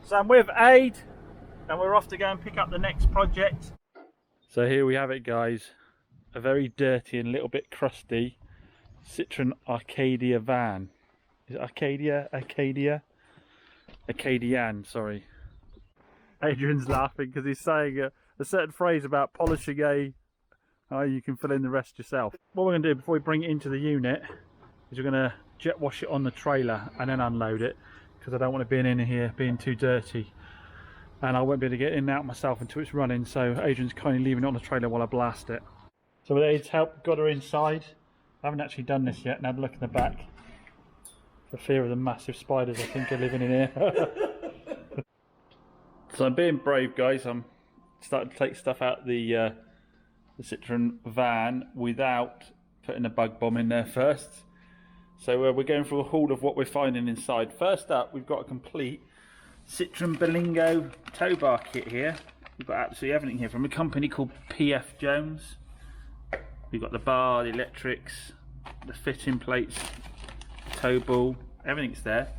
So I'm with Aid and we're off to go and pick up the next project. So here we have it, guys. A very dirty and a little bit crusty Citroen Arcadia van. Is it Arcadia? Acadia? Acadiane, sorry. Adrian's laughing because he's saying a certain phrase about polishing a... Oh, you can fill in the rest yourself. What we're going to do before we bring it into the unit is we're going to jet wash it on the trailer and then unload it, because I don't want it being in here being too dirty, and I won't be able to get in and out myself until it's running, so Adrian's kindly leaving it on the trailer while I blast it. So with Aid's help, got her inside. I haven't actually done this yet and had a look in the back for fear of the massive spiders I think are living in here. So I'm being brave, guys. I'm starting to take stuff out the Citroen van without putting a bug bomb in there first. So we're going through a haul of what we're finding inside. First up, we've got a complete Citroen Berlingo tow bar kit here. We've got absolutely everything here from a company called PF Jones. We've got the bar, the electrics, the fitting plates, tow ball, everything's there.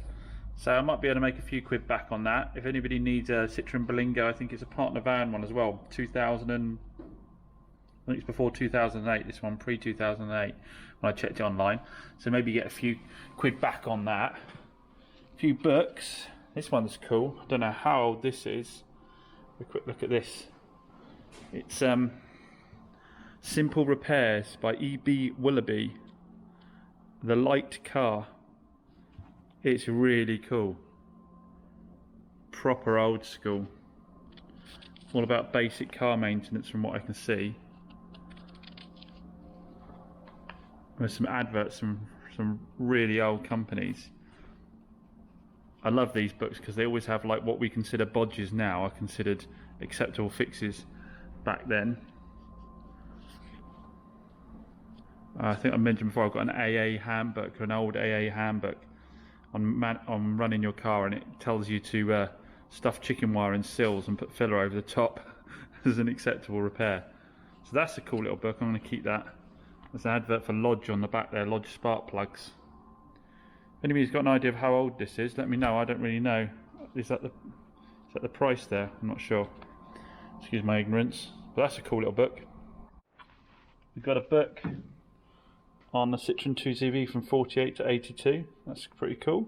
So I might be able to make a few quid back on that. If anybody needs a Citroen Berlingo, I think it's a partner van one as well. 2000 and... I think it's before 2008, this one, pre-2008, when I checked it online. So maybe get a few quid back on that. A few books. This one's cool. I don't know how old this is. A quick look at this. It's Simple Repairs by E.B. Willoughby. The Light Car. It's really cool. Proper old school. All about basic car maintenance from what I can see. There's some adverts from some really old companies. I love these books because they always have like what we consider bodges now are considered acceptable fixes back then. I think I mentioned before I've got an AA handbook, an old AA handbook on running your car, and it tells you to stuff chicken wire in sills and put filler over the top as an acceptable repair. So that's a cool little book. I'm going to keep that. There's an advert for Lodge on the back there, Lodge spark plugs. If anybody's got an idea of how old this is, let me know. I don't really know. Is that the price there? I'm not sure. Excuse my ignorance. But that's a cool little book. We've got a book on the Citroen 2CV from 48 to 82. That's pretty cool.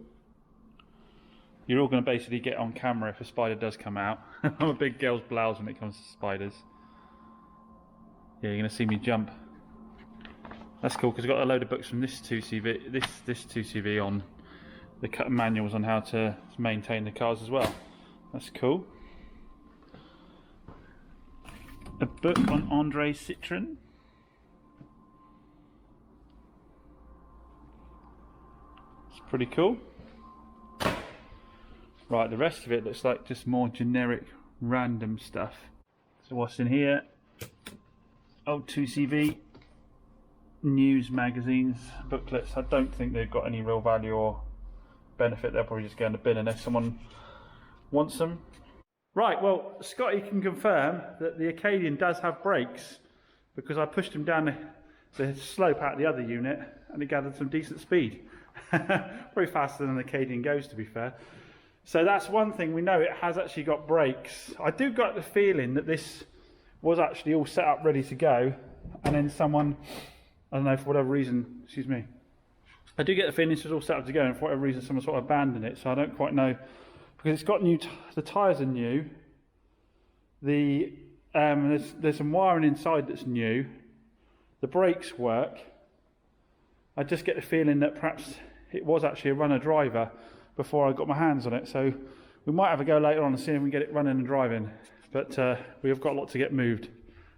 You're all going to basically get on camera if a spider does come out. I'm a big girl's blouse when it comes to spiders. Yeah, you're going to see me jump. That's cool because I've got a load of books from this 2CV, this 2CV on the cut manuals on how to maintain the cars as well. That's cool. A book on André Citroen. It's pretty cool. Right, the rest of it looks like just more generic random stuff. So what's in here? Old 2CV. News magazines, booklets. I don't think they've got any real value or benefit. They'll probably just go in the bin unless someone wants them. Right, well, Scotty can confirm that the Acadian does have brakes because I pushed him down the slope out of the other unit and it gathered some decent speed. Probably faster than the Acadian goes, to be fair. So that's one thing we know, it has actually got brakes. I do got the feeling that this was actually all set up ready to go, and then someone, I don't know, for whatever reason, excuse me, I do get the feeling this was all set up to go, and for whatever reason someone sort of abandoned it, so I don't quite know, because it's got new, the tyres are new, there's some wiring inside that's new, the brakes work. I just get the feeling that perhaps it was actually a runner driver before I got my hands on it, so we might have a go later on and see if we can get it running and driving, but we've got a lot to get moved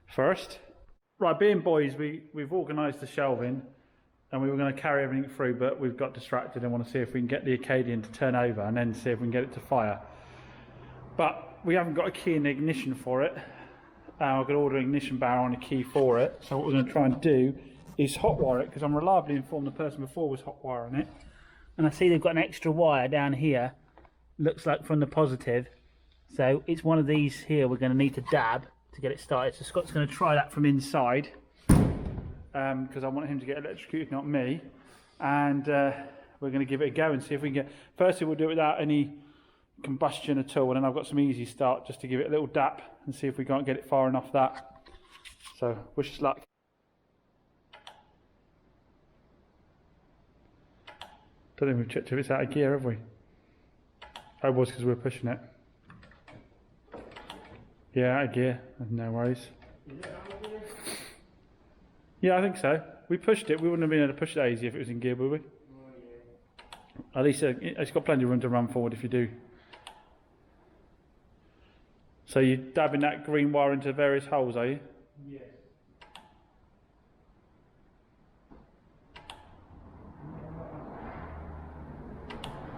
first. Right, being boys, we've organised the shelving and we were going to carry everything through, but we've got distracted and want to see if we can get the Acadian to turn over and then see if we can get it to fire. But we haven't got a key in the ignition for it. I've got to order an ignition barrel and a key for it. So what we're going to try and do is hotwire it, because I'm reliably informed the person before was hotwiring it. And I see they've got an extra wire down here, looks like from the positive. So it's one of these here we're going to need to dab to get it started. So Scott's going to try that from inside, because I want him to get electrocuted, not me. And we're going to give it a go and see if we can get... Firstly, we'll do it without any combustion at all, and then I've got some easy start just to give it a little dap and see if we can't get it firing off that. So wish us luck. Don't think we've checked if it's out of gear, have we? Oh, it was because we were pushing it. Yeah, out of gear. No worries. Yeah, I think so. We pushed it. We wouldn't have been able to push it easy if it was in gear, would we? At least it's got plenty of room to run forward if you do. So you're dabbing that green wire into various holes, are you? Yes.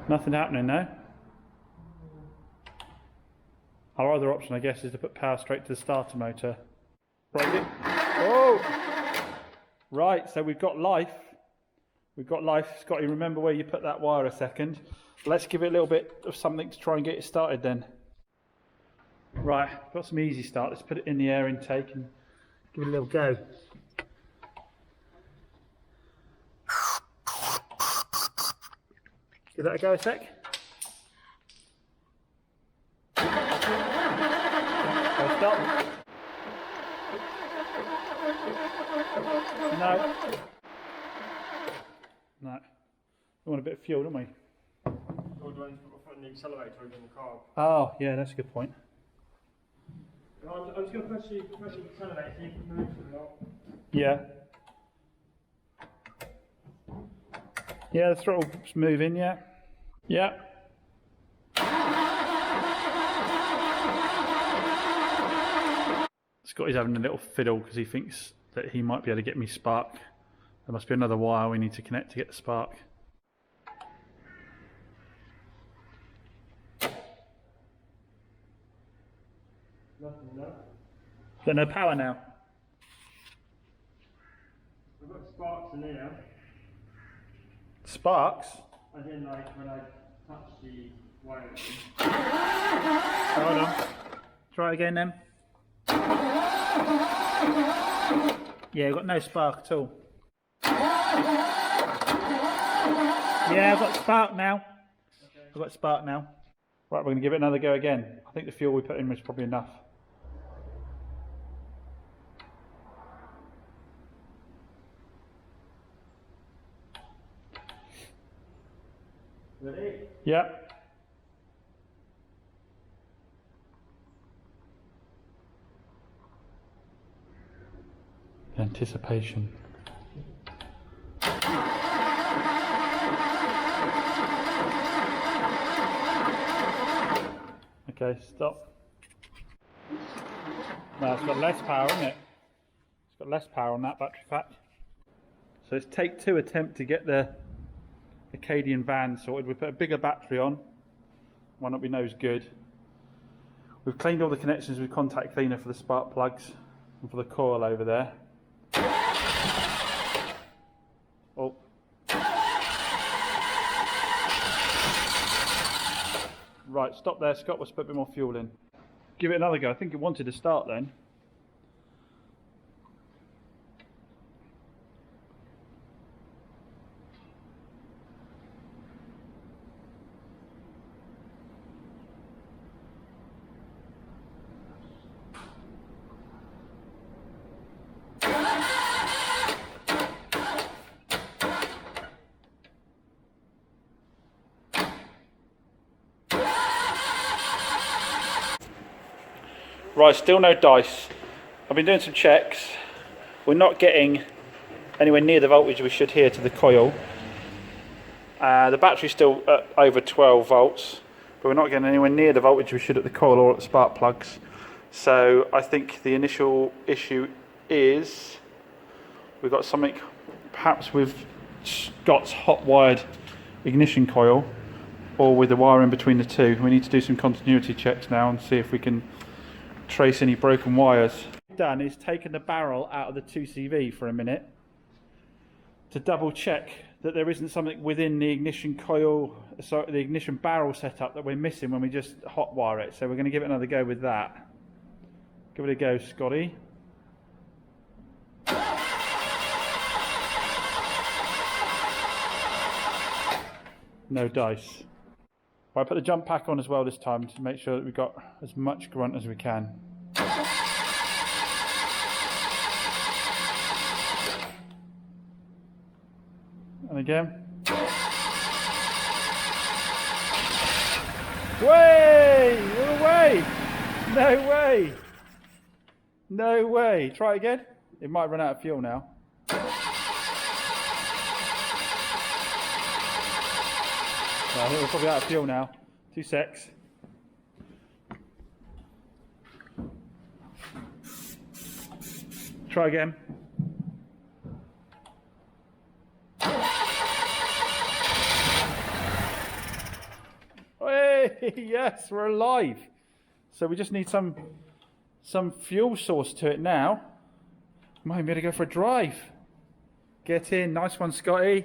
Nothing happening now. Our other option, I guess, is to put power straight to the starter motor. Right. Oh! Right, so we've got life. We've got life. Scotty, remember where you put that wire a second. Let's give it a little bit of something to try and get it started then. Right, got some easy start. Let's put it in the air intake and give it a little go. Give that a go a sec. Stop. No. No. We want a bit of fuel, don't we? Or do I need to put my foot in the accelerator or in the car? Oh, yeah, that's a good point. I'm just going to press the accelerator so you can move it a lot. Yeah. Yeah, the throttle's moving, yeah. Yeah. Scotty's having a little fiddle because he thinks that he might be able to get me spark. There must be another wire we need to connect to get the spark. Nothing, no. Got no power now. I've got sparks in here. Sparks? As in, like, when I touch the wiring. Hold on. Try it again then. Yeah, I've got no spark at all. Yeah, I've got spark now. Okay. I've got spark now. Right, we're going to give it another go again. I think the fuel we put in was probably enough. Ready? Yeah. Anticipation. Okay, stop. Now it's got less power, isn't it? It's got less power on that battery pack. So it's take two attempt to get the Acadiane van sorted. We put a bigger battery on, one that we know is good. We've cleaned all the connections with contact cleaner for the spark plugs and for the coil over there. Oh. Right, stop there, Scott. Let's put a bit more fuel in. Give it another go. I think it wanted to start then. Right, still no dice. I've been doing some checks. We're not getting anywhere near the voltage we should here to the coil. The battery's still at over 12 volts, but we're not getting anywhere near the voltage we should at the coil or at the spark plugs. So I think the initial issue is we've got something perhaps with Scott's hot wired ignition coil or with the wire in between the two. We need to do some continuity checks now and see if we can trace any broken wires. What we've done is taken the barrel out of the 2CV for a minute to double check that there isn't something within the ignition coil, sorry, the ignition barrel setup that we're missing when we just hot wire it. So we're going to give it another go with that. Give it a go, Scotty. No dice. Right, put the jump pack on as well this time to make sure that we've got as much grunt as we can. And again. Way! No way! No way! No way! Try it again. It might run out of fuel now. I think we're probably out of fuel now. 2 secs. Try again. Hey, yes, we're alive. So we just need some fuel source to it now. Might be able to go for a drive. Get in, nice one, Scotty.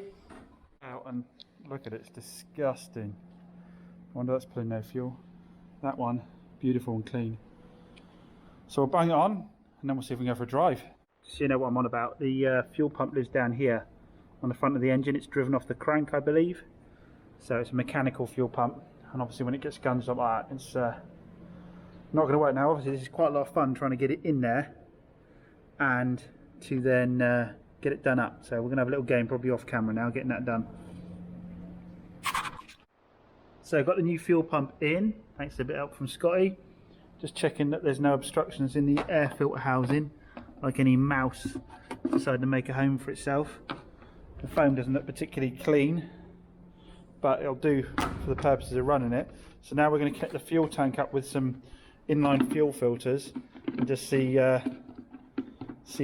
Out and look at it, it's disgusting. I wonder that's pulling no fuel. That one, beautiful and clean. So we'll bang it on and then we'll see if we can go for a drive. So you know what I'm on about. The fuel pump lives down here on the front of the engine. It's driven off the crank, I believe. So it's a mechanical fuel pump. And obviously when it gets guns up like that, it's not going to work now. Obviously this is quite a lot of fun trying to get it in there and to then get it done up. So we're going to have a little game probably off camera now, getting that done. So I've got the new fuel pump in, thanks to a bit of help from Scotty. Just checking that there's no obstructions in the air filter housing, like any mouse decided to make a home for itself. The foam doesn't look particularly clean, but it'll do for the purposes of running it. So now we're going to connect the fuel tank up with some inline fuel filters and just see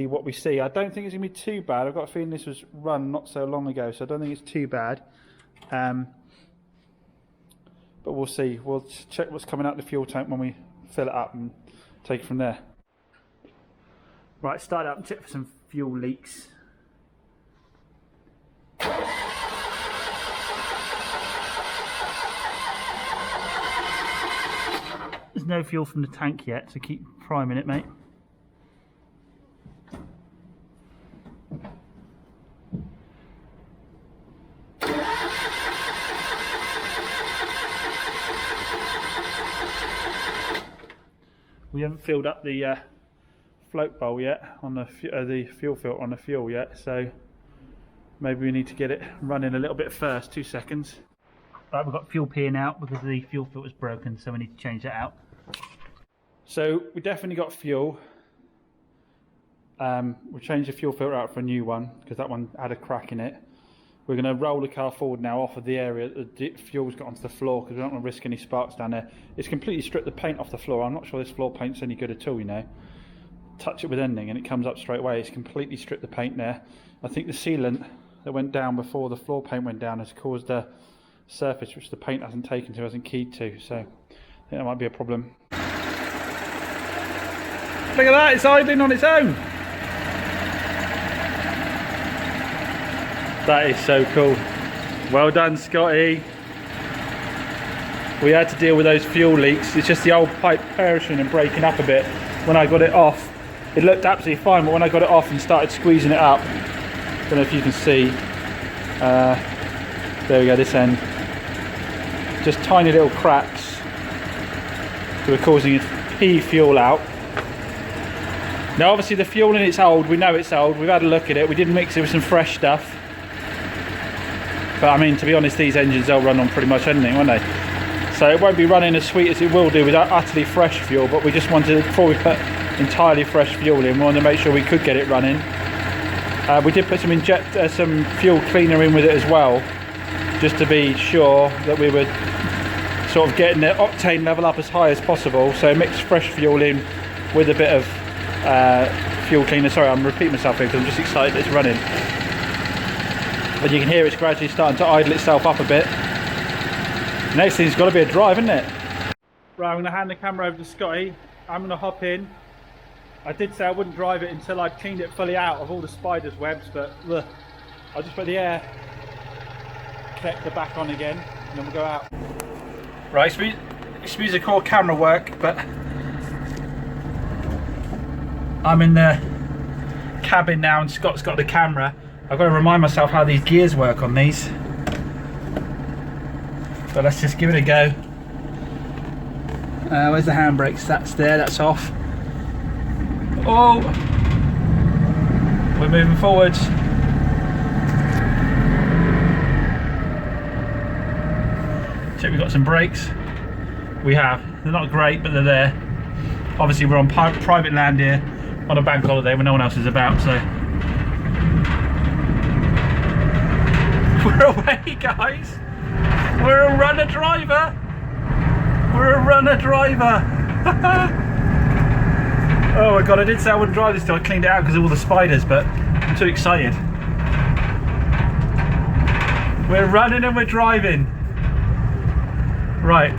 what we see. I don't think it's going to be too bad. I've got a feeling this was run not so long ago, so I don't think it's too bad. But we'll see. We'll check what's coming out the fuel tank when we fill it up and take it from there. Right, start up and check for some fuel leaks. There's no fuel from the tank yet, so keep priming it, mate. We haven't filled up the float bowl yet on the fuel filter on the fuel yet, so maybe we need to get it running a little bit first. 2 seconds. Right, we've got fuel peeing out because the fuel filter's broken, so we need to change that out. So we definitely got fuel. We'll change the fuel filter out for a new one because that one had a crack in it. We're going to roll the car forward now off of the area that the fuel's got onto the floor because we don't want to risk any sparks down there. It's completely stripped the paint off the floor. I'm not sure this floor paint's any good at all, you know. Touch it with anything and it comes up straight away. It's completely stripped the paint there. I think the sealant that went down before the floor paint went down has caused a surface which the paint hasn't taken to, hasn't keyed to. So I think that might be a problem. Look at that, it's idling on its own. That is so cool. Well done, Scotty. We had to deal with those fuel leaks. It's just the old pipe perishing and breaking up a bit. When I got it off, it looked absolutely fine, but when I got it off and started squeezing it up, don't know if you can see, there we go, this end. Just tiny little cracks that were causing it to pee fuel out. Now obviously the fuel in it's old, we know it's old, we've had a look at it, we did mix it with some fresh stuff. But I mean, to be honest, these engines, they'll run on pretty much anything, won't they? So it won't be running as sweet as it will do with utterly fresh fuel, but we just wanted, before we put entirely fresh fuel in, we wanted to make sure we could get it running. We did put some fuel cleaner in with it as well, just to be sure that we were sort of getting the octane level up as high as possible. So mix fresh fuel in with a bit of fuel cleaner. Sorry, I'm repeating myself here because I'm just excited that it's running. But you can hear it's gradually starting to idle itself up a bit. The next thing's got to be a drive, isn't it? Right, I'm going to hand the camera over to Scotty. I'm going to hop in. I did say I wouldn't drive it until I'd cleaned it fully out of all the spider's webs, but look, I'll just put the air connector back on again and then we'll go out. Right, excuse the core camera work, but I'm in the cabin now and Scott's got the camera. I've got to remind myself how these gears work on these. But let's just give it a go. Where's the handbrakes? That's there, that's off. Oh! We're moving forwards. Check we've got some brakes. We have. They're not great, but they're there. Obviously we're on private land here, on a bank holiday when no one else is about, so. We're away, guys! We're a runner driver! We're a runner driver! Oh my god, I did say I wouldn't drive this till I cleaned it out because of all the spiders, but I'm too excited. We're running and we're driving. Right.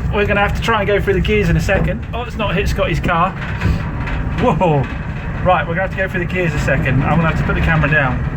We're going to have to try and go through the gears in a second. Oh, it's not hit Scotty's car. Whoa. Right, we're going to have to go through the gears a second. I'm going to have to put the camera down.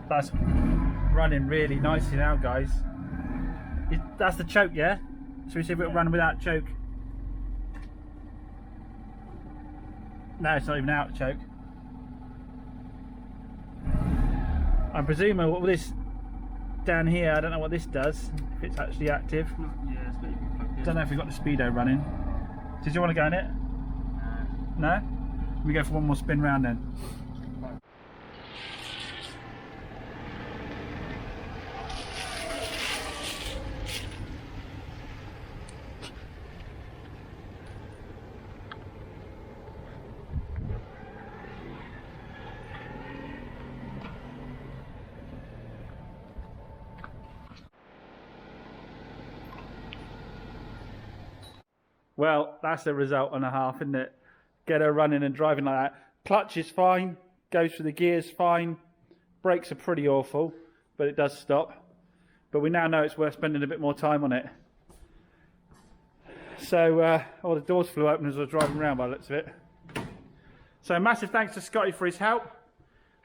That's running really nicely now, guys. That's the choke, yeah? Should we see if it'll run without choke? No, it's not even out of choke. I'm presuming what this down here, I don't know what this does, if it's actually active. Yeah, it's maybe. Don't know if we've got the speedo running. Did you want to go in it? No? We go for one more spin round then. Well, that's the result and a half, isn't it? Get her running and driving like that. Clutch is fine, goes through the gears fine. Brakes are pretty awful, but it does stop. But we now know it's worth spending a bit more time on it. So, all the doors flew open as I was driving around by the looks of it. So massive thanks to Scotty for his help.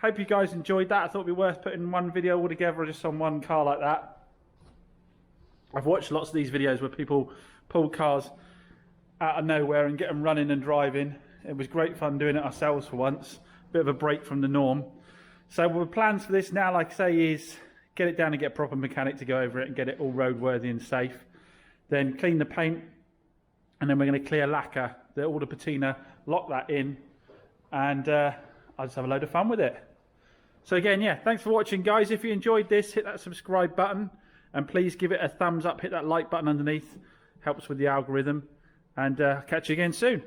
Hope you guys enjoyed that. I thought it'd be worth putting one video all together just on one car like that. I've watched lots of these videos where people pull cars out of nowhere and get them running and driving. It was great fun doing it ourselves for once. Bit of a break from the norm. So the plans for this now, like I say, is get it down and get a proper mechanic to go over it and get it all roadworthy and safe. Then clean the paint, and then we're going to clear lacquer, all the patina, lock that in, and I'll just have a load of fun with it. So again, yeah, thanks for watching, guys. If you enjoyed this, hit that subscribe button, and please give it a thumbs up, hit that like button underneath, helps with the algorithm. And catch you again soon.